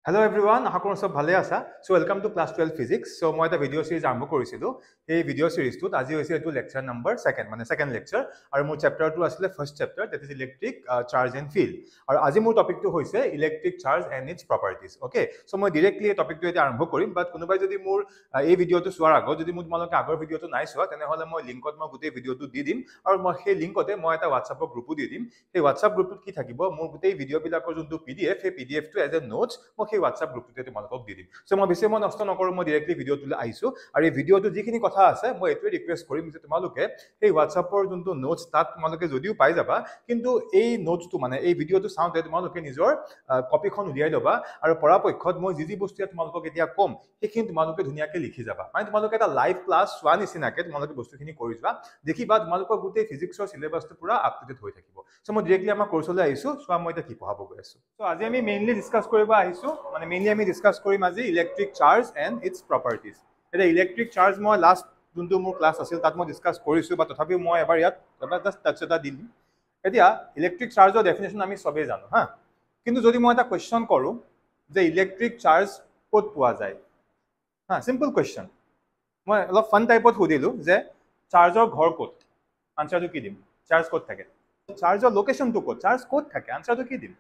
Hello everyone, আশা কৰোঁ সব ভালে আছা। So welcome to class 12 physics. So মই এটা ভিডিও সিৰিজ আৰম্ভ কৰিছিলোঁ। এই ভিডিও সিৰিজটোত আজি হৈছে এইটো লেকচাৰ নম্বৰ 2 মানে সেকেন্ড লেকচাৰ আৰু মোৰ চেপ্টাৰটো আছিলে first chapter that is electric charge and field. আৰু আজি মোৰ টপিকটো হৈছে electric charge and it's properties. Okay, so মই ডাইৰেক্টলি এই টপিকটো এতিয়া আৰম্ভ কৰিম, বাট কোনোবাই যদি মোৰ এই ভিডিওটো চোৱাৰ আগত যদি মোৰ তোমালোকে আগৰ ভিডিওটো নাই চোৱা তেনেহ'লে মই লিংকত মই গোটেই ভিডিওটো দি দিম আৰু মই সেই লিংকতে মই এটা হোৱাটছআপৰ গ্ৰুপো দি দিম। সেই হোৱাটছআপ গ্ৰুপটোত কি থাকিব, মোৰ গোটেই ভিডিওবিলাকৰ যোনটো PDF সেই PDFটো এজ এ নোটছ মই সেই হোৱাটছআপ গ্ৰুপটোতে তোমালোকক দি দিম। সো মই বেছি মই নষ্ট নকৰোঁ, মই ডাইৰেক্টলি ভিডিওটোলৈ আহিছোঁ আৰু এই ভিডিওটো যিখিনি কথা আছে মই এইটোৱে ৰিকুৱেষ্ট কৰিম যে তোমালোকে এই হোৱাটছআপৰ যোনটো নোটছ তাত তোমালোকে যদিও পাই যাবা, কিন্তু এই নোটছটো মানে এই ভিডিওটো চাওঁতে তোমালোকে নিজৰ কপিখন উলিয়াই ল'বা আৰু পৰাপক্ষত মই যি বস্তু তোমালোকক এতিয়া ক'ম সেইখিনি তোমালোকে ধুনীয়াকৈ লিখি যাবা। মানে তোমালোকে এটা লাইভ ক্লাছ চোৱা নিচিনাকৈ তোমালোকে বস্তুখিনি কৰি যোৱা, দেখিবা তোমালোকৰ গোটেই ফিজিক্সৰ চিলেবাছটো পুৰা আপ টু ডেট হৈ থাকিব। সো মই ডাইৰেক্টলি আমাৰ কোৰ্চলৈ আহিছোঁ, চোৱা মই এতিয়া কি পঢ়াব গৈ আছোঁ। সো আজি আমি মেইনলি ডিছকাছ কৰিব আহিছোঁ, মানে মেইনলি আমি ডিছকাছ কৰিম আজি electric charge and it's properties. এতিয়া ইলেক্ট্ৰিক চাৰ্জ মই লাষ্ট যোনটো মোৰ ক্লাছ আছিল তাত মই ডিছকাছ কৰিছোঁ, বা তথাপিও মই এবাৰ ইয়াত জাষ্ট টাচ এটা দিম। এতিয়া ইলেক্ট্ৰিক চাৰ্জৰ ডেফিনেশ্যন আমি চবেই জানো হা, কিন্তু যদি মই এটা কুৱেশ্যন কৰোঁ যে ইলেক্ট্ৰিক চাৰ্জ ক'ত পোৱা যায় হা, চিম্পল কুৱেশ্যন, মই অলপ ফান টাইপত সুধিলোঁ যে চাৰ্জৰ ঘৰ ক'ত, আনচাৰটো কি দিম? চাৰ্জ ক'ত থাকে? চাৰ্জৰ লোকেশ্যনটো ক'ত, চাৰ্জ ক'ত থাকে, আনচাৰটো কি দিম?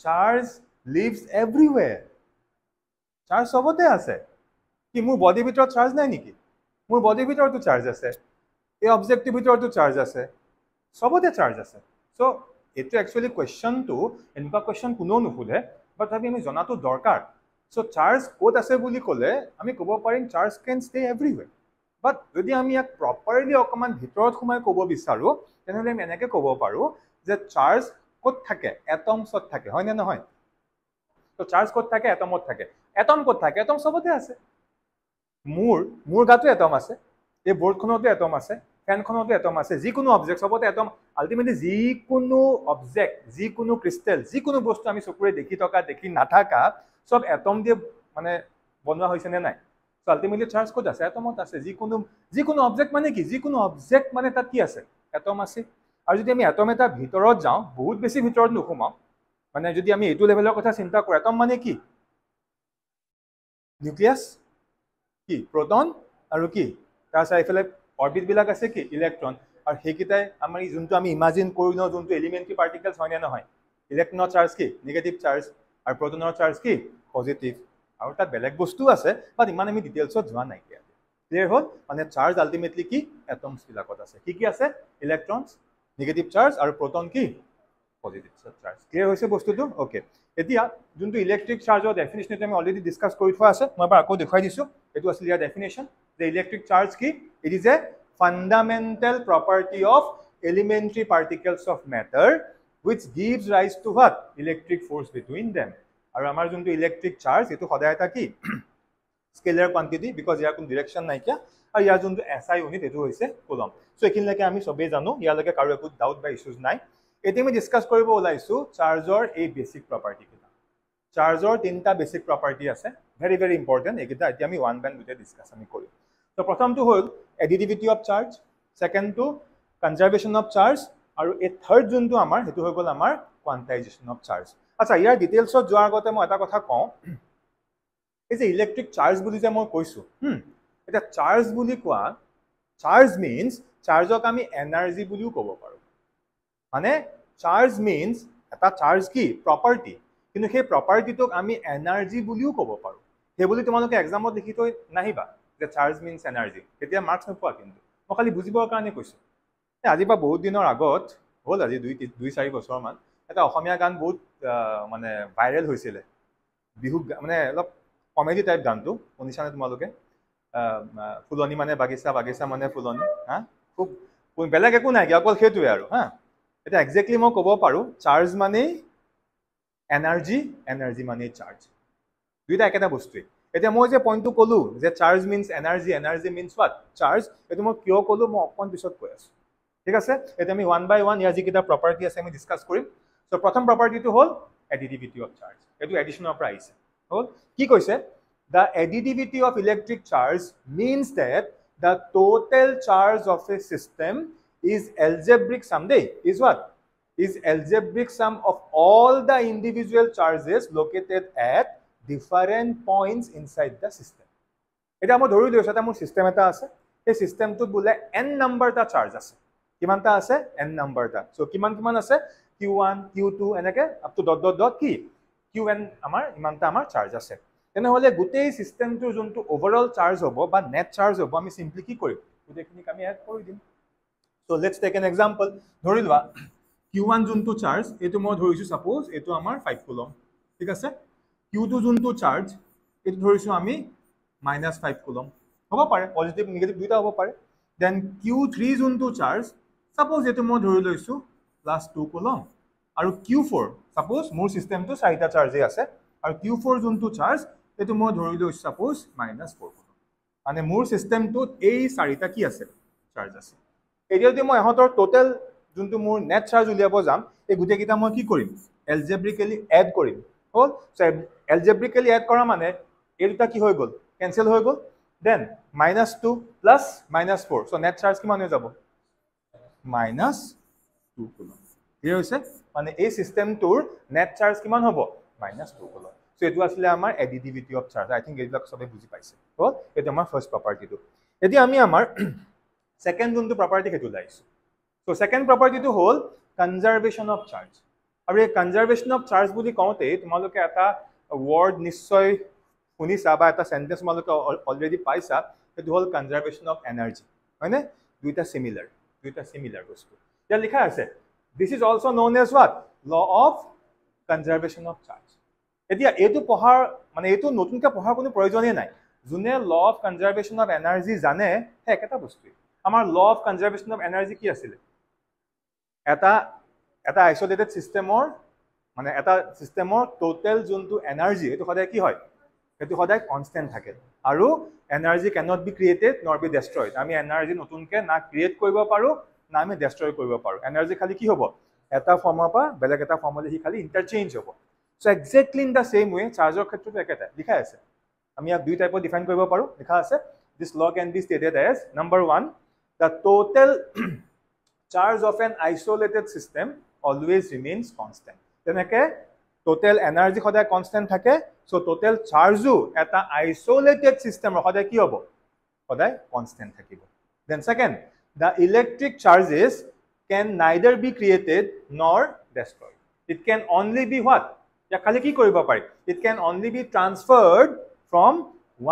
Charge leaves এভৰিৱেৰ। চাৰ্জ চবতে আছে। কি মোৰ বডিৰ ভিতৰত চাৰ্জ নাই নেকি? মোৰ বডিৰ ভিতৰতো চাৰ্জ আছে, এই অবজেক্টটোৰ ভিতৰতো চাৰ্জ আছে, চবতে চাৰ্জ আছে। চ' এইটো একচুৱেলি কুৱেশ্যনটো এনেকুৱা কুৱেশ্যন কোনেও নুসুধে, বাট তথাপি আমি জনাটো দৰকাৰ। চ' চাৰ্জ ক'ত আছে বুলি ক'লে আমি ক'ব পাৰিম চাৰ্জ কেন ষ্টে এভৰিৱেৰ। বাট যদি আমি ইয়াক প্ৰপাৰলি অকণমান ভিতৰত সোমাই ক'ব বিচাৰোঁ তেনেহ'লে আমি এনেকৈ ক'ব পাৰোঁ যে চাৰ্জ ক'ত থাকে, এটমছত থাকে, হয় নে নহয়? ত' চাৰ্জ ক'ত থাকে? এটমত থাকে। এটম ক'ত থাকে? এটম চবতে আছে। মোৰ গাতো এটম আছে, এই বৰ্ডখনতো এটম আছে, ফেনখনতো এটম আছে, যিকোনো অবজেক্ট চবতে এটম। আল্টিমেটলি যিকোনো অবজেক্ট, যিকোনো ক্ৰিষ্টেল, যিকোনো বস্তু আমি চকুৰে দেখি থকা দেখি নাথাকা চব এটম দিয়ে মানে বনোৱা হৈছে নে নাই? চ' আল্টিমেটলি চাৰ্জ ক'ত আছে? এটমত আছে। যিকোনো অবজেক্ট মানে কি? যিকোনো অবজেক্ট মানে তাত কি আছে? এটম আছে। আৰু যদি আমি এটম এটা ভিতৰত যাওঁ, বহুত বেছি ভিতৰত নোসোমাওঁ, মানে যদি আমি এইটো লেভেলৰ কথা চিন্তা কৰোঁ, এটম মানে কি? নিউক্লিয়াছ, কি প্ৰটন আৰু কি তাৰপিছত এইফালে অৰ্বিটবিলাক আছে কি ইলেক্ট্ৰন, আৰু সেইকেইটাই আমাৰ যোনটো আমি ইমাজিন কৰি লওঁ যোনটো এলিমেণ্টাৰী পাৰ্টিকেলছ হয় নে নহয়, ইলেক্ট্ৰনৰ চাৰ্জ কি নিগেটিভ চাৰ্জ আৰু প্ৰটনৰ চাৰ্জ কি পজিটিভ, আৰু তাত বেলেগ বস্তু আছে বাট ইমান আমি ডিটেইলছত যোৱা নাই। ক্লিয়াৰ হ'ল? মানে চাৰ্জ আল্টিমেটলি কি এটমছবিলাকত আছে। কি কি আছে? ইলেক্ট্ৰনছ, নিগেটিভ চাৰ্জ আৰু প্ৰটন কি পজিটিভ চাৰ্জ। ক্লিয়াৰ হৈছে বস্তুটো? অ'কে, এতিয়া যোনটো ইলেক্ট্ৰিক চাৰ্জৰ ডেফিনেশ্যন আমি অলৰেডি ডিছকাছ কৰি থোৱা আছে, মই এবাৰ আকৌ দেখুৱাই দিছোঁ। এইটো আছিলে ইয়াৰ ডেফিনেশ্যন যে ইলেক্ট্ৰিক চাৰ্জ কি? It is a fundamental property of elementary particles of matter which gives rise to what? Electric force between them. আৰু আমাৰ যোনটো ইলেক্ট্ৰিক চাৰ্জ এইটো সদায় এটা কি স্কেলাৰ কোৱান্টিটি, বিকজ ইয়াৰ কোনো ডিৰেকশ্যন নাইকিয়া, আৰু ইয়াৰ যোনটো SI ইউনিট এইটো হৈছে কুলম। চ' এইখিনিলৈকে আমি চবেই জানো, ইয়ালৈকে কাৰো একো ডাউট বা ইছ্যুজ নাই। এতিয়া আমি ডিছকাছ কৰিব ওলাইছোঁ চাৰ্জৰ এই বেছিক প্ৰপাৰ্টিকেইটা। চাৰ্জৰ 3টা বেছিক প্ৰপাৰ্টি আছে, ভেৰি ভেৰি ইম্পৰ্টেণ্ট। এইকেইটা এতিয়া আমি ওৱান বাই দুটা ডিছকাছ আমি কৰিম। ত' প্ৰথমটো হ'ল এডিটিভিটি অফ চাৰ্জ, ছেকেণ্ডটো কনজাৰ্ভেশ্যন অফ চাৰ্জ, আৰু এই থাৰ্ড যোনটো আমাৰ সেইটো হৈ গ'ল আমাৰ কোৱান্টাইজেশ্যন অফ চাৰ্জ। আচ্ছা, ইয়াৰ ডিটেইলছত যোৱাৰ আগতে মই এটা কথা কওঁ, এই যে ইলেক্ট্ৰিক চাৰ্জ বুলি যে মই কৈছোঁ, এতিয়া চাৰ্জ বুলি কোৱা, চাৰ্জ মিনছ চাৰ্জক আমি এনাৰ্জি বুলিও ক'ব পাৰোঁ। মানে চাৰ্জ মিনছ এটা চাৰ্জ কি প্ৰপাৰ্টি, কিন্তু সেই প্ৰপাৰ্টিটোক আমি এনাৰ্জি বুলিও ক'ব পাৰোঁ। সেইবুলি তোমালোকে এক্সামত লিখি থৈ নাহিবা যে চাৰ্জ মিনছ এনাৰ্জি, তেতিয়া মাৰ্কছ নোপোৱা। কিন্তু মই খালি বুজিবৰ কাৰণে কৈছোঁ। আজি বা বহুত দিনৰ আগত হ'ল, আজি 2-4 বছৰমান, এটা অসমীয়া গান বহুত মানে ভাইৰেল হৈছিলে, বিহু মানে অলপ কমেডি টাইপ গানটো, শুনিছানে তোমালোকে? ফুলনি মানে বাগিচা, বাগিচা মানে ফুলনি, হা, খুব বেলেগ একো নাই, অকল সেইটোৱে আৰু হা। এতিয়া একজেক্টলি মই ক'ব পাৰোঁ চাৰ্জ মানেই এনাৰ্জি, এনাৰ্জি মানেই চাৰ্জ, দুইটা একেটা বস্তুৱেই। এতিয়া মই যে পইণ্টটো ক'লোঁ যে charge means energy, energy means what charge, এইটো মই কিয় ক'লোঁ মই অকণ পিছত কৈ আছোঁ। ঠিক আছে? এতিয়া আমি ওৱান বাই ওৱান ইয়াৰ যিকেইটা প্ৰপাৰ্টি আছে আমি ডিছকাছ কৰিম। চ' প্ৰথম প্ৰপাৰ্টিটো হ'ল এডিটিভিটি অফ চাৰ্জ, এইটো এডিশ্যনৰ পৰা আহিছে। হ'ল কি কৈছে? The additivity of electric charge means that the total charge of a system is algebraic sum day is what is algebraic sum of all the individual charges located at different points inside the system. এটা মই ধৰি লৈছো এটা মোৰ system এটা আছে এই সিস্টেমটো বুলে n নাম্বাৰটা চাৰ্জ আছে কিমানটা আছে n নাম্বাৰটা সো কিমান আছে q1 q2 এনেকে আপ টু ডট কি qn আমাৰ ইমানটা আমাৰ চাৰ্জ আছে তেনেহলে গোটেই সিস্টেমটোৰ যোনটো ওভাৰঅল চাৰ্জ হ'ব বা নেট চাৰ্জ হ'ব আমি সিম্পলি কি কৰিম গোটেইখিনি আমি এড কৰি দিম so let's tech an example ধৰি লোৱা q1 যোনটো চাৰ্জ এটো মই ধৰিছো সাপোজ এটো আমাৰ 5 কুলম ঠিক আছে q2 যোনটো চাৰ্জ এটো ধৰিছো আমি -5 কুলম হ'ব পাৰে পজিটিভ নেগেটিভ দুইটা হ'ব পাৰে দেন q3 যোনটো চাৰ্জ সাপোজ এটো মই ধৰি লৈছো +2 কুলম আৰু q4 সাপোজ মোৰ সিস্টেমটো চাৰিটা চাৰ্জে আছে আৰু q4 যোনটো চাৰ্জ এটো মই ধৰি লৈছো সাপোজ -4 কুলম মানে মোৰ সিস্টেমটোত এই চাৰিটা কি আছে চাৰ্জ আছে এতিয়া যদি মই এহতৰ টোটাল যোনটো মোৰ নেট চাৰ্জ উলিয়াব যাম এই গুটে কিটা মই কি কৰিম এলজেব্ৰিক্যালি এড কৰিম হল সো এলজেব্ৰিক্যালি এড কৰা মানে এই দুটা কি হৈ গল ক্যান্সেল হৈ গল then -2 plus -4 so net charge কিমান হৈ যাব -2 কুলম ক্লিয়াৰ হৈছে মানে এই সিস্টেমটোৰ নেট চাৰ্জ কিমান হ'ব -2 কুলম সো এটো আসলে আমাৰ এডিটিভিটি অফ চাৰ্জ আই থিংক এইবিলাক সবে বুজি পাইছে হল এটো আমাৰ ফাৰ্স্ট প্ৰপাৰ্টিটো এতিয়া আমি আমাৰ সেকেন্ড যোনটো প্ৰপাৰ্টি হেতু লাইছো সো সেকেন্ড প্ৰপাৰ্টিটো হল কনজাৰভেশন অফ চাৰ্জ আৰু এই কনজাৰভেশন অফ চাৰ্জ বুলি কওঁতে তোমালোকে এটা ওয়াৰ্ড নিশ্চয় শুনিছা বা এটা সেন্টেন্স তোমালোকে অলৰেডি পাইছা সেইটো হল কনজাৰভেশন অফ এনাৰ্জি হয়নে দুইটা সিমিলাৰ বস্তু ইয়াত লিখা আছে this is also known as what law of conservation of charge এতিয়া এটো পঢ়াৰ মানে এটো নতুনকৈ পঢ়াৰ কোনো প্ৰয়োজনই নাই যোনে ল অফ কনজাৰভেশন অফ এনাৰ্জি জানে একেটা বস্তু আমাৰ ল অফ কনজাৰভেশন অফ এনাৰ্জি কি আছিল এটা আইসোলেটেড সিস্টেমৰ মানে এটা সিস্টেমৰ টোটাল যোনটো এনাৰ্জি এটো সদায় কি হয় এটো সদায় কনস্ট্যান্ট থাকে আৰু এনাৰ্জি ক্যানট বি ক্ৰিয়েটেড নৰ বি ডেস্ট্ৰয়ড আমি এনাৰ্জি নতুনকৈ না ক্ৰিয়েট কৰিব পাৰো না আমি ডেস্ট্ৰয় কৰিব পাৰো এনাৰ্জি খালি কি হ'ব এটা ফৰ্মৰ পৰা বেলেগ এটা ফৰ্মলৈ হি খালি ইন্টাৰচেঞ্জ হ'ব so exactly in the same way চাৰ্জৰ ক্ষেত্ৰটো একেটা লিখা আছে আমি ইয়াক দুই টাইপত ডিফাইন কৰিব পাৰো লিখা আছে this law can be stated as number 1 the total charge of an isolated system always remains constant তেনেকে total energy সদায় constant থাকে so total charge ও এটা isolated system সদায় কি হ'ব সদায় constant থাকিব then second the electric charges can neither be created nor destroyed it can only be what ya খালি কি কৰিব পাৰি it can only be transferred from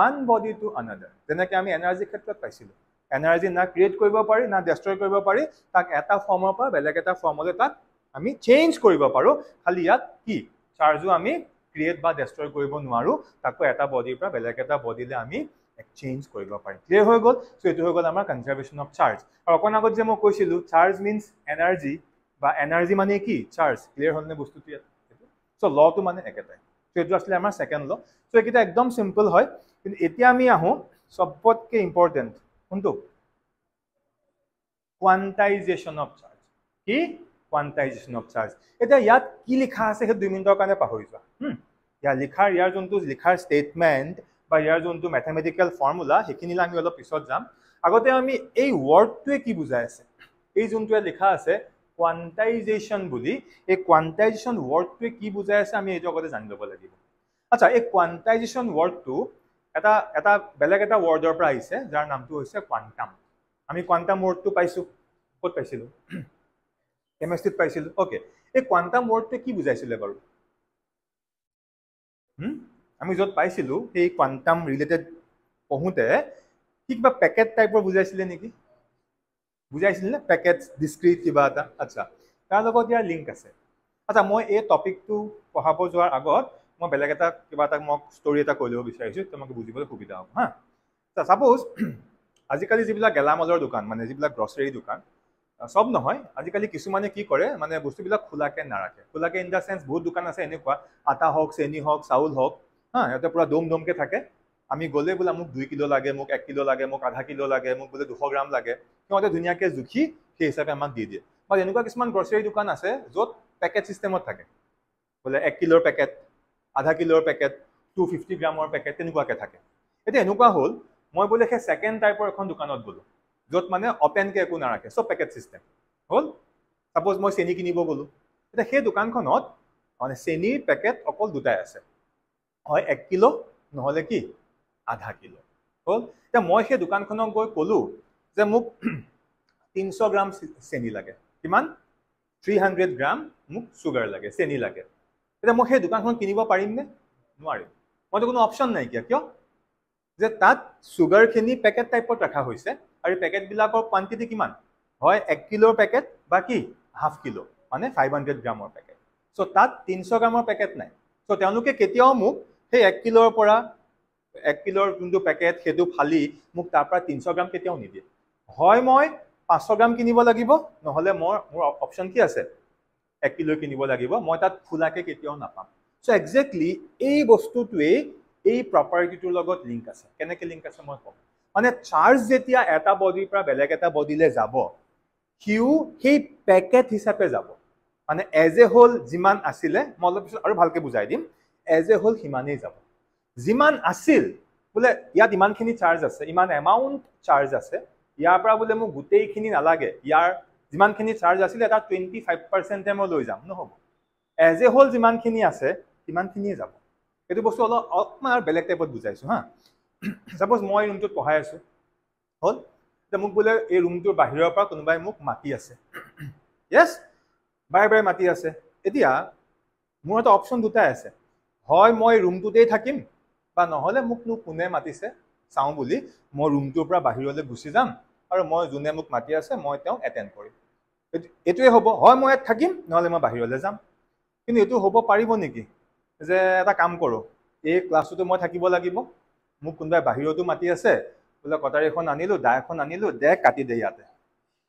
one body to another তেনেকে আমি এনাৰ্জি ক্ষেত্ৰত পাইছিলো এনাৰ্জি না ক্ৰিয়েট কৰিব পাৰি না ডেস্ট্ৰয় কৰিব পাৰি তাক এটা ফৰ্মৰ পৰা বেলেগ এটা ফৰ্মলৈ তাক আমি চেঞ্জ কৰিব পাৰো খালি ইয়াত কি চাৰ্জো আমি ক্ৰিয়েট বা ডেস্ট্ৰয় কৰিব নোৱাৰো তাকো এটা বডিৰ পৰা বেলেগ এটা বডিলৈ আমি এক্সচেঞ্জ কৰিব পাৰি ক্লিয়াৰ হৈ গল সো এটো হৈ গল আমাৰ কনজাৰভেশন অফ চাৰ্জ আৰু অকন আগত যে মই কৈছিলো চাৰ্জ মিন্স এনাৰ্জি বা এনাৰ্জি মানে কি চাৰ্জ ক্লিয়াৰ হলনে বস্তুটো ইয়াত সো লটো মানে একেটাই সো এটো আসলে আমাৰ সেকেন্ড ল সো এটা একদম সিম্পল হয় কিন্তু এতিয়া আমি আহো সবতকে ইম্পৰ্টেন্ট কোনটো কোয়ান্টাইজেশন অফ চাৰ্জ কি কোয়ান্টাইজেশন অফ চাৰ্জ এটা ইয়াত কি লিখা আছে হে 2 মিনিটৰ কাৰণে পাহৰি যোৱা ইয়া লিখাৰ ইয়াৰ যোনটো লিখাৰ স্টেটমেন্ট বা ইয়াৰ যোনটো ম্যাথমেটিক্যাল ফৰ্মুলা হেকিনিলা আমি অলপ পিছত যাম আগতে আমি এই ওয়াৰ্ডটোৱে কি বুজাই আছে এই যোনটোৱে লিখা আছে কোয়ান্টাইজেশন বুলি এই কোয়ান্টাইজেশন ওয়াৰ্ডটোৱে কি বুজাই আছে আমি এইটো আগতে জানি ল'ব লাগিব আচ্ছা এই কোয়ান্টাইজেশন ওয়াৰ্ডটো এটা বেলেগ এটা ওয়াৰ্ডৰ পৰা আহিছে যাৰ নামটো হৈছে কোৱান্টাম আমি কোৱান্টাম ওয়াৰ্ডটো পাইছো ক'ত পাইছিলো কেমিষ্ট্ৰিত পাইছিলো ওকে এই কোৱান্টাম ওয়াৰ্ডটো কি বুজাইছিলে বাৰু আমি যত পাইছিলো এই কোৱান্টাম ৰিলেটেড পঢ়োতে কিবা প্যাকেট টাইপৰ বুজাইছিলে নেকি বুজাইছিল না প্যাকেট ডিসক্ৰিট কিবা এটা আচ্ছা তাৰ লগত ইয়াৰ লিংক আছে আচ্ছা মই এই টপিকটো পঢ়াব যোৱাৰ আগত মই বেলেগ এটা কিবা এটা মোক ষ্টৰী এটা কৈ ল'ব বিচাৰিছো তোমাক বুজিবলৈ সুবিধা হ'ব হা সাপোজ আজিকালি যিবিলাক গেলামালৰ দোকান মানে যিবিলাক গ্ৰসাৰী দোকান সব নহয় আজিকালি কিছুমানে কি কৰে মানে বস্তুবিলাক খোলাকে নাৰাখে খোলাকে ইন দা সেন্স বহুত দোকান আছে এনেকুৱা আটা হওক চেনি হওক চাউল হওক হা এটা পুৰা দমকে থাকে আমি গলে বোলা মোক 2 কিলো লাগে মোক 1 কিলো লাগে মোক আধা কিলো লাগে মোক বোলে 200 গ্ৰাম লাগে সিহঁতে ধুনীয়াকে জুখি সেই হিচাপে আমাক দি দিয়ে বা এনেকুৱা কিছুমান গ্ৰসাৰী দোকান আছে য'ত পেকেট সিস্টেমত থাকে বোলে 1 কিলোৰ পেকেট আধা কিলোৰ পেকেট 250 গ্ৰামৰ পেকেট তেনেকুৱাকে থাকে এটা এনেকুৱা হল মই বোলে সেই সেকেন্ড টাইপৰ এখন দোকানত গলো য'ত মানে অপেনকৈ একো নাৰাখে, চব পেকেট ছিষ্টেম হ'ল। ছাপ'জ মই চেনি কিনিব গ'লোঁ, এতিয়া সেই দোকানখনত মানে চেনিৰ পেকেট অকল দুটাই আছে, হয় 1 কিলো নহ'লে কি আধা কিলো হ'ল। এতিয়া মই সেই দোকানখনক গৈ ক'লোঁ যে মোক 300 গ্ৰাম চেনি লাগে, কিমান 300 গ্ৰাম মোক চুগাৰ লাগে, চেনি লাগে। এতিয়া মই সেই দোকানখন কিনিব পাৰিমনে? নোৱাৰিম। মইতো কোনো অপশ্যন নাইকিয়া, কিয় যে তাত চুগাৰখিনি পেকেট টাইপত ৰখা হৈছে আৰু পেকেটবিলাকৰ কোৱান্টিটি কিমান, হয় 1 কিলোৰ পেকেট বা কি হাফ কিলো মানে 500 গ্ৰামৰ পেকেট। চ' তাত 300 গ্ৰামৰ পেকেট নাই। চ' তেওঁলোকে কেতিয়াও মোক সেই 1 কিলোৰ পৰা 1 কিলোৰ যোনটো পেকেট সেইটো ফালি মোক তাৰ পৰা 300 গ্ৰাম কেতিয়াও নিদিয়ে। হয় মই 500 গ্ৰাম কিনিব লাগিব, নহ'লে মোৰ অপশ্যন কি আছে 1 কিলো কিনিব লাগিব, মই তাত খোলাকে কেতিয়াও নাপাম। চ' একজেক্টলি এই বস্তুটোৱেই এই প্ৰপাৰ্টিটোৰ লগত লিংক আছে। কেনেকৈ লিংক আছে মই ক'ম। মানে চাৰ্জ যেতিয়া এটা বডিৰ পৰা বেলেগ এটা বডিলৈ যাব, সিও সেই পেকেট হিচাপে যাব। মানে এজ এ হোল যিমান আছিলে, মই অলপ পিছত আৰু ভালকৈ বুজাই দিম, এজ এ হোল সিমানেই যাব। যিমান আছিল বোলে ইয়াত ইমানখিনি চাৰ্জ আছে, ইমান এমাউণ্ট চাৰ্জ আছে, ইয়াৰ পৰা বোলে মোক গোটেইখিনি নালাগে, ইয়াৰ যিমানখিনি চাৰ্জ আছিলে এটা 25% মই লৈ যাম, নহ'ব। এজ এ হোল যিমানখিনি আছে সিমানখিনিয়ে যাব। এইটো বস্তু অলপমান আৰু বেলেগ টাইপত বুজাইছোঁ হা। ছাপ'জ মই ৰুমটোত পঢ়াই আছোঁ, হ'ল এতিয়া মোক বোলে এই ৰুমটোৰ বাহিৰৰ পৰা কোনোবাই মোক মাতি আছে, য়েছ বাৰে বাৰে মাতি আছে। এতিয়া মোৰ এটা অপশ্যন দুটাই আছে, হয় মই ৰুমটোতেই থাকিম বা নহ'লে মোকনো কোনে মাতিছে চাওঁ বুলি মই ৰুমটোৰ পৰা বাহিৰলৈ গুচি যাম আৰু মই যোনে মোক মাতি আছে মই তেওঁক এটেণ্ড কৰিম। এইটোৱে হ'ব, হয় মই ইয়াত থাকিম নহ'লে মই বাহিৰলৈ যাম। কিন্তু এইটো হ'ব পাৰিব নেকি যে এটা কাম কৰোঁ, এই ক্লাছটোতো মই থাকিব লাগিব, মোক কোনোবাই বাহিৰতো মাতি আছে, বোলে কটাৰী এখন আনিলোঁ, দা এখন আনিলোঁ, দে কাটি দে ইয়াতে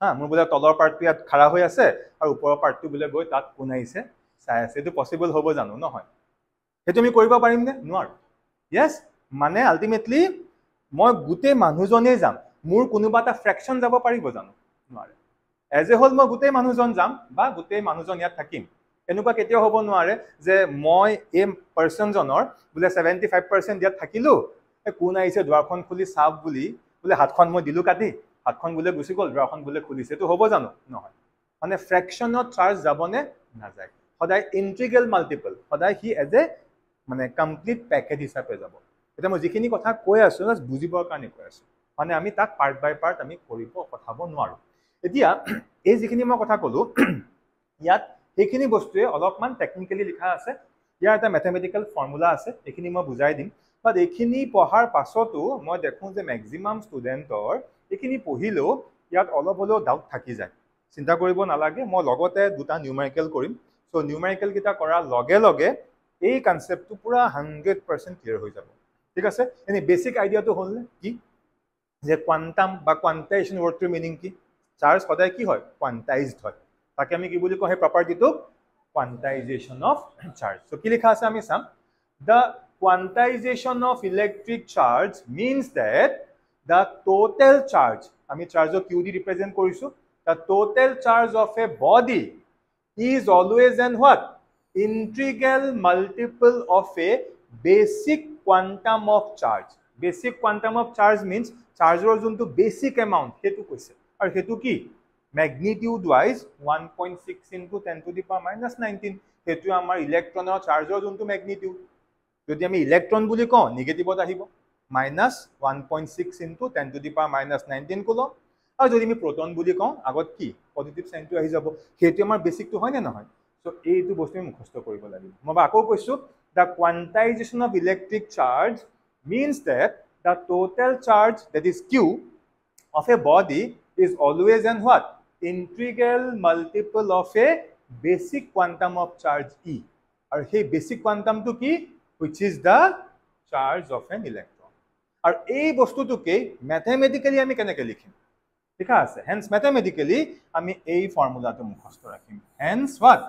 হা, মোৰ বোলে তলৰ পাৰ্টটো ইয়াত খাৰা হৈ আছে আৰু ওপৰৰ পাৰ্টটো বোলে গৈ তাত কোন আহিছে চাই আছে। এইটো পচিবল হ'ব জানো? নহয়। সেইটো আমি কৰিব পাৰিমনে? নোৱাৰোঁ। য়েছ, মানে আল্টিমেটলি মই গোটেই মানুহজনেই যাম, মোৰ কোনোবা এটা ফ্ৰেকশ্যন যাব পাৰিব জানো? নোৱাৰে। এজ এ হোল মই গোটেই মানুহজন যাম বা গোটেই মানুহজন ইয়াত থাকিম, এনেকুৱা কেতিয়াও হ'ব নোৱাৰে যে মই এই পাৰ্চনজনৰ বোলে 75% ইয়াত থাকিলোঁ, কোন আহিছে দুৱাৰখন খুলি চাওক বুলি বোলে হাতখন মই দিলোঁ কাটি, হাতখন বোলে গুচি গ'ল, দুৱাৰখন বোলে খুলিছে, এইটো হ'ব জানো? নহয়। মানে ফ্ৰেকশ্যনত চাৰ্জ যাবনে? নাযায়। সদায় ইণ্টিগ্ৰেল মাল্টিপল, সদায় সি এজ এ মানে কমপ্লিট পেকেট হিচাপে যাব। এতিয়া মই যিখিনি কথা কৈ আছোঁ জাষ্ট বুজিবৰ কাৰণে কৈ আছোঁ, মানে আমি তাক পাৰ্ট বাই পাৰ্ট আমি কৰিব পঠাব নোৱাৰোঁ। এতিয়া এই যিখিনি মই কথা ক'লোঁ ইয়াত সেইখিনি বস্তুৱে অলপমান টেকনিকেলি লিখা আছে, ইয়াৰ এটা মেথমেটিকেল ফৰ্মুলা আছে, এইখিনি মই বুজাই দিম। বাট এইখিনি পঢ়াৰ পাছতো মই দেখোঁ যে মেক্সিমাম ষ্টুডেণ্টৰ এইখিনি পঢ়িলেও ইয়াত অলপ হ'লেও ডাউট থাকি যায়। চিন্তা কৰিব নালাগে, মই লগতে দুটা নিউমেৰিকেল কৰিম। চ' নিউমেৰিকেলকেইটা কৰাৰ লগে লগে এই কনচেপ্টটো পূৰা 100% ক্লিয়াৰ হৈ যাব। ঠিক আছে, এনেই বেচিক আইডিয়াটো হ'লনে কি যে কোৱাণ্টাম বা কোৱাণ্টাইজেশ্যন ৱৰ্ডটোৰ মিনিং কি? চাৰ্জ সদায় কি হয়? কোৱাণ্টাইজড হয়। তাকে আমি কি বুলি কওঁ সেই প্ৰপাৰ্টিটোক? কোৱাণ্টাইজেশ্যন অফ চাৰ্জ। চ' কি লিখা আছে আমি চাম। The quantization of electric charge means that the total charge, আমি চাৰ্জক Q দি ৰিপ্ৰেজেণ্ট কৰিছোঁ, the total charge of a body is always an what? Integral multiple of a basic quantum of charge. Basic quantum of charge means চাৰ্জৰ যোনটো basic amount সেইটো কৈছে, আৰু সেইটো কি? Magnitude wise 1.6 into 10 to the power minus 19, সেইটো আমাৰ ইলেক্ট্ৰনৰ চাৰ্জৰ যোনটো magnitude. যদি আমি ইলেক্ট্ৰন বুলি কওঁ নিগেটিভত আহিব minus 1.6 into 10 to the power minus 19 coulomb, আৰু যদি আমি প্ৰটন বুলি কওঁ আগত কি পজিটিভ চাইনটো আহি যাব, সেইটো আমাৰ বেচিকটো হয় নে নহয়? চ' এইটো বস্তু আমি মুখস্থ কৰিব লাগিব। মই আকৌ কৈছোঁ, the quantization of electric charge means that the total charge, that is Q, of a body is always an what? Integral multiple of a basic quantum of charge E. আৰু সেই বেচিক কোৱাণ্টামটো কি? Which is the charge of an electron. আৰু এই বস্তুটোকেই মেথমেটিকেলি আমি কেনেকৈ লিখিম? লিখা আছে, হেন্স মেথমেটিকেলি আমি এই ফৰ্মুলাটো মুখস্থ ৰাখিম। Hence what?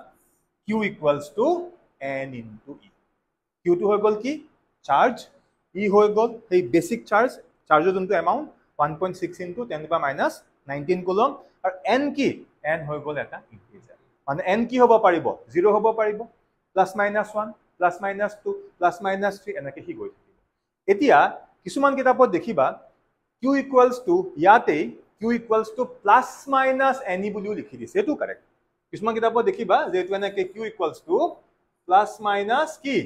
Q equals to N into E. Qটো হৈ গ'ল কি? চাৰ্জ। ই হৈ গ'ল সেই বেচিক চাৰ্জ, চাৰ্জৰ যোনটো amount 1.6 into 10 to the power minus 19 coulomb, আৰু এন কি? এন হৈ গ'ল এটা ইণ্টিজাৰ। মানে এন কি হ'ব পাৰিব? 0 হ'ব পাৰিব, plus minus 1, plus minus 2, plus minus 3, এনেকৈ সি গৈ থাকিব। এতিয়া কিছুমান কিতাপত দেখিবা Q ইকুৱেলছ টু ইয়াতেই Q Q equals to plus minus n e বুলিও লিখি দিছে এইটো কাৰেক্ট কিছুমান কিতাপত দেখিবা যে এইটো এনেকৈ Q equals to plus minus কি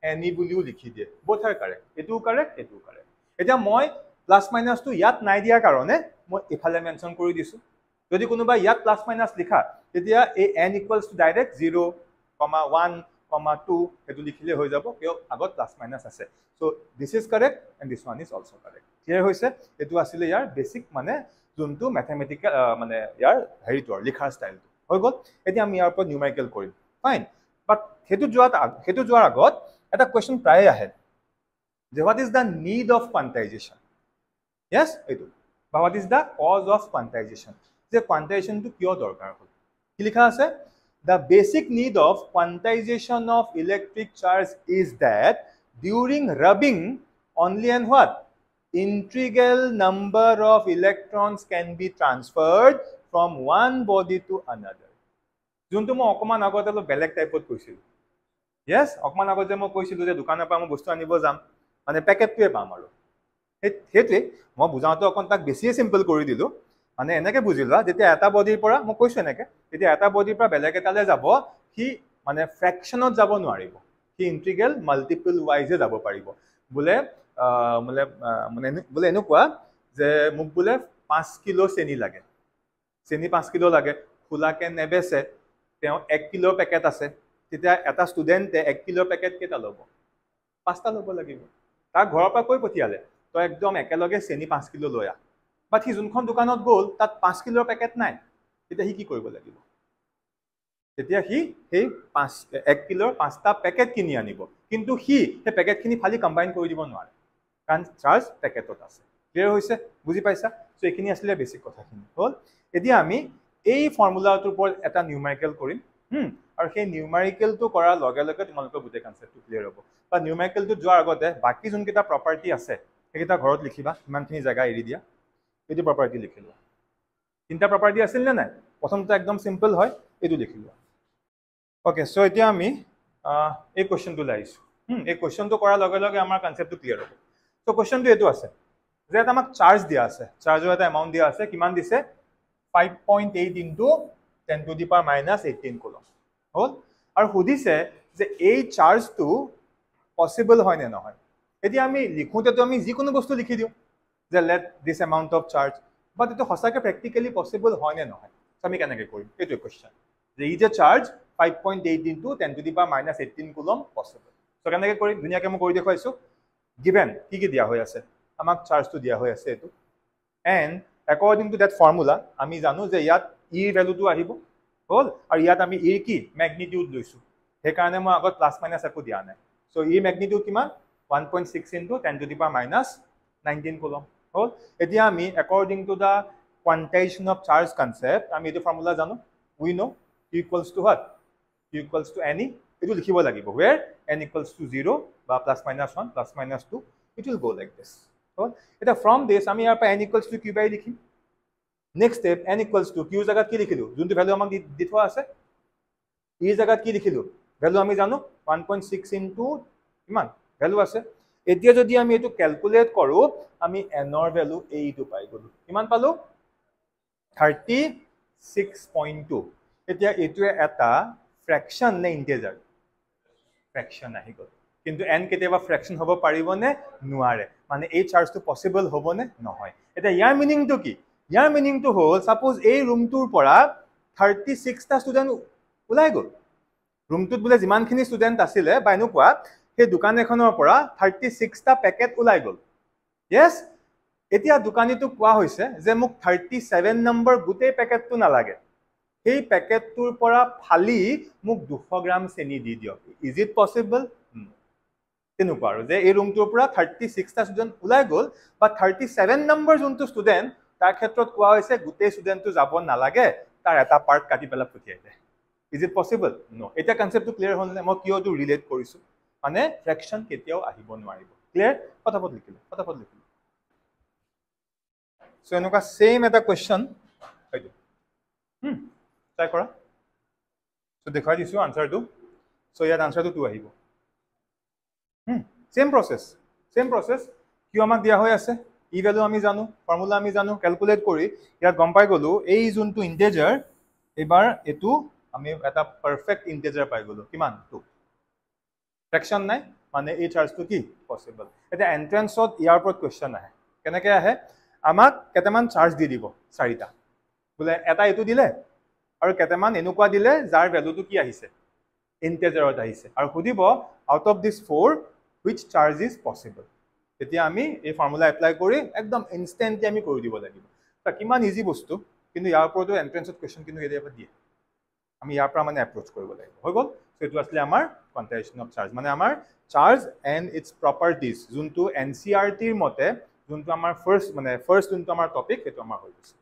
এনি বুলিও লিখি দিয়ে both are correct এইটোও কাৰেক্ট এইটোও কাৰেক্ট এতিয়া মই প্লাছ মাইনাছটো ইয়াত নাই দিয়াৰ কাৰণে মই ইফালে মেনশ্যন কৰি দিছো যদি কোনোবা ইয়াত প্লাছ মাইনাছ লিখা তেতিয়া এই n ইকুৱেলছ টু ডাইৰেক্ট 0, 1, 2 সেইটো লিখিলে হৈ যাব কিয় আগত প্লাছ মাইনাছ আছে so this is correct and this one is also correct clear হৈছে এইটো আছিল ইয়াৰ বেসিক মানে যোনটো ম্যাথমেটিক্যাল মানে ইয়াৰ হেৰিটো লিখাৰ ষ্টাইলটো হৈ গ'ল এতিয়া আমি ইয়াৰ ওপৰত নিউমেৰিকেল কৰিম ফাইন বাট হেতু যোৱাৰ আগত এটা কোৱেশ্চন প্ৰায় আহে যে what is the need of quantization yes এইটো বা what is the cause of quantization যে quantization টো কিয় দৰকাৰ হ'ল কি লিখা আছে the basic need of quantization of electric charge is that during rubbing only and what integral number of electrons can be transferred from one body to another যোনটো মই অকমান আগত অলপ বেলেগ টাইপত কৈছিলো yes অকমান আগত যে মই কৈছিলো যে দোকানৰ পৰা মই বস্তু আনিব যাম মানে পেকেটটোৱে পাম আৰু হেতুৱে মই বুজাওঁতে অকণ তাক বেছিয়ে সিম্পল কৰি দিলো মানে এনেকে বুজিলা যেতিয়া এটা বডিৰ পৰা মই কৈছো এনেকে যেতিয়া এটা বডিৰ পৰা বেলেগ এটালে যাব কি মানে ফ্ৰেকশনত যাব নোৱাৰিব কি ইন্টিগ্ৰেল মাল্টিপল ওয়াইজে যাব পাৰিব বোলে বোলে এনেকুৱা যে মোক বোলে 5 কিলো চেনি লাগে চেনি 5 কিলো লাগে খোলাকে নেবেছে তেওঁ 1 কিলো পেকেট আছে তেতিয়া এটা ষ্টুডেন্টে 1 কিলো পেকেট কেটা ল'ব 5টা ল'ব লাগিব তাৰ ঘৰৰ পৰা কৈ পঠিয়ালে তো একদম একেলগে চেনি 5 কিলো লয়া বাট হি যোনখন দোকানত গ'ল তাত 5 কিলোৰ পেকেট নাই তেতিয়া হি কি কৰিব লাগিব তেতিয়া হি সেই 1 কিলোৰ 5টা পেকেট কিনি আনিব কিন্তু হি সেই পেকেটখিনি খালি কম্বাইন কৰি দিব নোৱাৰে কাৰণ চাৰ্জ পেকেটত আছে ক্লিয়াৰ হৈছে বুজি পাইছা সো এইখিনি আসলে বেসিক কথাখিনি হ'ল এতিয়া আমি এই ফৰ্মুলাটোৰ ওপৰত এটা নিউমেৰিকেল কৰিম আৰু সেই নিউমেৰিকেলটো কৰাৰ লগে লগে তোমালোকৰ গোটেই কনসেপ্টটো ক্লিয়াৰ হ'ব বা নিউমেৰিকেলটো যোৱাৰ আগতে বাকি যোনকেইটা প্ৰপাৰ্টি আছে সেইকেইটা ঘৰত লিখিবা ইমানখিনি জায়গা এৰি দিয়া এইটো প্ৰপাৰ্টি লিখিলো তিনটা প্ৰপাৰ্টি আছিল নে নাই প্ৰথমটো একদম সিম্পল হয় এইটো লিখিলো ওকে সো এতিয়া আমি এই কোৱেশ্চনটো লাইছো এই কোৱেশ্চনটো কৰাৰ লগে লগে আমাৰ কনসেপ্টটো ক্লিয়াৰ হ'ব সো কোৱেশ্চনটো এইটো আছে যে এটা আমাক চাৰ্জ দিয়া আছে চাৰ্জৰ এটা এমাউন্ট দিয়া আছে কিমান দিছে 5.8 into 10 to the power minus 18 coulomb হল আৰু সুধিছে যে এই চাৰ্জটো পসিবল হয় নে নহয় এতিয়া আমি লিখোতে তো আমি যিকোনো বস্তু লিখি দিও যে let this amount of charge but এটো হসাকে প্ৰ্যাকটিক্যালি পসিবল হয় নে নহয় আমি কেনেকৈ কৰিম এইটো কোৱেশ্চন যে এই যে charge 5.8 into 10 to the power minus 18 coulomb possible so কেনেকৈ কৰিম দুনিয়াকে মই কৰি দেখুৱাইছো given কি দিয়া হৈ আছে আমাক চাৰ্জটো দিয়া হৈ আছে এটো and according to that formula আমি জানো যে ইয়াত e ভ্যালুটো আহিব হল আৰু ইয়াত আমি e কি ম্যাগনিটিউড লৈছো সেই কাৰণে মই আগত প্লাস মাইনাস একো দিয়া নাই সো e ম্যাগনিটিউড কিমান 1.6 into 10 to the power minus 19 coulomb হল এতিয়া আমি according to the quantization of charge concept আমি এই ফৰ্মুলা জানো we know q equals to what q equals to any এটো লিখিব লাগিব where n equals to 0 বা plus minus 1 plus minus 2 it will go like this এটা from this আমি ইয়াৰ পৰা n equals to q by লিখিম next step n equals to q জায়গাত কি লিখিলো যোনটো ভ্যালু আমাক দি থোৱা আছে e জায়গাত কি লিখিলো ভ্যালু আমি জানো 1.6 into কিমান ভ্যালু আছে এতিয়া যদি আমি এটো ক্যালকুলেট কৰো আমি n ৰ ভ্যালু এইটো পাই গলো কিমান পালো 36.2 এতিয়া এটো এটা ফ্র্যাকশন নে ইন্টিজাৰ ফ্ৰ্যাকশন আহি গল কিন্তু n কেতিয়াবা ফ্ৰ্যাকশন হ'ব পাৰিব নে নোৱাৰে মানে এই চাৰ্জটো পসিবল হ'ব নে নহয় এটা ইয়াৰ মিনিংটো কি ইয়াৰ মিনিংটো হ'ল সাপোজ এই ৰুমটোৰ পৰা 36 টা ষ্টুডেন্ট ওলাই গল ৰুমটোত বুলে যিমানখিনি ষ্টুডেন্ট আছিলে বা এনেকুৱা সেই দোকান এখনৰ পৰা 36 টা পেকেট ওলাই গল yes এতিয়া দোকানীটো কোৱা হৈছে যে মোক 37 নম্বৰ গোটেই পেকেটটো নালাগে সেই পেকেটটোৰ পৰা ফালি মোক 200 গ্ৰাম চেনি দি দিয়ক ইজ ইট পসিবল তেনেকুৱা আৰু যে এই ৰুমটোৰ পৰা 36 টা ষ্টুডেন্ট ওলাই গল বা 37 নম্বৰ যোনটো ষ্টুডেন্ট তাৰ ক্ষেত্ৰত কোৱা হৈছে গোটেই ষ্টুডেন্টটো যাব নালাগে তাৰ এটা পাৰ্ট কাটি পেলাই পঠিয়াই দে ইজ ইট পসিবল নো এটা কনসেপ্টটো ক্লিয়াৰ হ'ল নে মই কিয়টো ৰিলেট কৰিছো মানে ফ্ৰ্যাকশন কেতিয়াও আহিব নোৱাৰিব ক্লিয়াৰ ফটাফট লিখিলো সো এনেকুৱা সেম এটা কোৱেশ্চন হয়তো ট্ৰাই কৰা সো দেখাই দিছো আনসাৰটো সো ইয়াত আনসাৰটো 2 আহিব সেম প্ৰসেস কিয় আমাক দিয়া হৈ আছে ই ভ্যালু আমি জানো, ফৰ্মুলা আমি জানো, ক্যালকুলেট কৰি ইয়াত গম পাই গলো এই যোনটো ইন্টিজাৰ এবাৰ এটো আমি এটা পাৰফেক্ট ইন্টিজাৰ পাই গলো কিমান 2 ফ্ৰেকশন নাই মানে এই চাৰ্জটো কি পসিবল এটা এন্ট্ৰেন্সত ইয়াৰ ওপৰত কোৱেশ্চন আহে কেনেকৈ আহে আমাক কেটামান চাৰ্জ দি দিব চাৰিটা বলে এটা এটো দিলে আৰু কেটামান এনেকুৱা দিলে যাৰ ভ্যালুটো কি আহিছে ইন্টিজাৰত আহিছে আৰু খুদিব out of this 4 which charge is possible তেতিয়া আমি এই ফৰ্মুলা এপ্লাই কৰি একদম ইনস্ট্যান্টলি আমি কৰি দিব লাগিব তা কিমান ইজি বস্তু কিন্তু ইয়াৰ ওপৰতো এন্ট্ৰেন্সত কোৱেশ্চন কিন্তু এৰিয়া দিয়ে আমি ইয়াৰ পৰা মানে এপ্ৰোচ কৰিব লাগিব হৈ গল সো এটো আসলে আমাৰ কোয়ান্টাইজেশন অফ চাৰ্জ মানে আমাৰ চাৰ্জ এন্ড ইটস প্ৰপাৰ্টিজ যোনটো এনসিআৰটিৰ মতে যোনটো আমাৰ ফাৰ্স্ট যোনটো আমাৰ টপিক এটো আমাৰ হৈ গৈছে